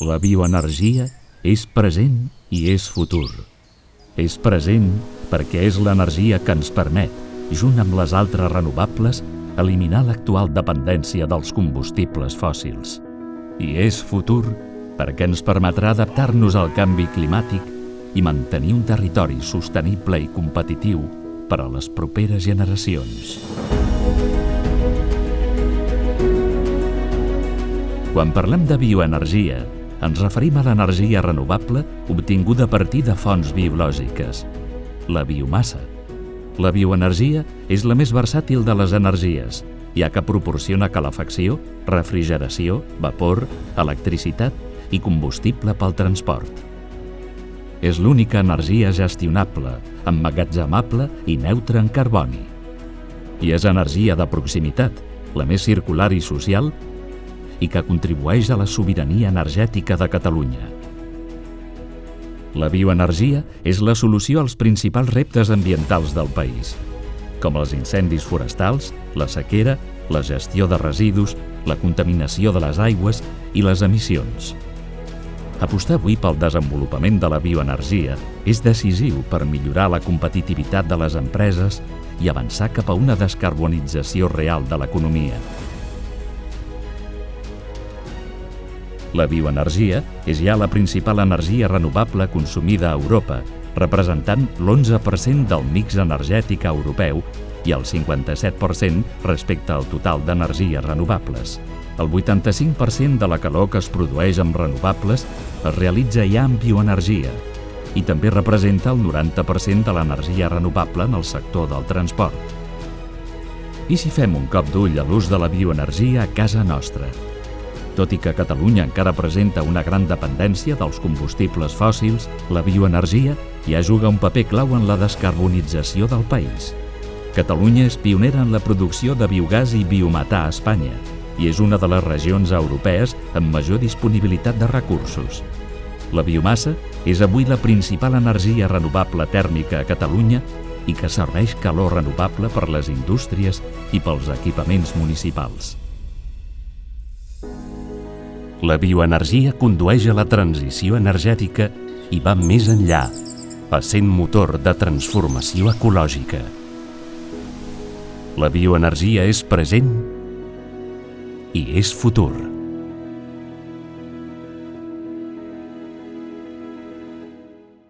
La bioenergia és present i és futur. És present perquè és l'energia que ens permet, junt amb les altres renovables, eliminar l'actual dependència dels combustibles fòssils. I és futur perquè ens permetrà adaptar-nos al canvi climàtic i mantenir un territori sostenible i competitiu per a les properes generacions. Quan parlem de bioenergia, ens referim a l'energia renovable obtinguda a partir de fonts biològiques, la biomassa. La bioenergia és la més versàtil de les energies, ja que proporciona calefacció, refrigeració, vapor, electricitat i combustible pel transport. És l'única energia gestionable, emmagatzemable i neutra en carboni. I és energia de proximitat, la més circular i social, i que contribueix a la sobirania energètica de Catalunya. La bioenergia és la solució als principals reptes ambientals del país, com els incendis forestals, la sequera, la gestió de residus, la contaminació de les aigües i les emissions. Apostar avui pel desenvolupament de la bioenergia és decisiu per millorar la competitivitat de les empreses i avançar cap a una descarbonització real de l'economia. La bioenergia és ja la principal energia renovable consumida a Europa, representant l'11% del mix energètic europeu i el 57% respecte al total d'energies renovables. El 85% de la calor que es produeix amb renovables es realitza ja amb bioenergia i també representa el 90% de l'energia renovable en el sector del transport. I si fem un cop d'ull a l'ús de la bioenergia a casa nostra? Tot i que Catalunya encara presenta una gran dependència dels combustibles fòssils, la bioenergia ja juga un paper clau en la descarbonització del país. Catalunya és pionera en la producció de biogàs i biometà a Espanya i és una de les regions europees amb major disponibilitat de recursos. La biomassa és avui la principal energia renovable tèrmica a Catalunya i que serveix calor renovable per les indústries i pels equipaments municipals. La bioenergia condueix a la transició energètica i va més enllà, essent motor de transformació ecològica. La bioenergia és present i és futur.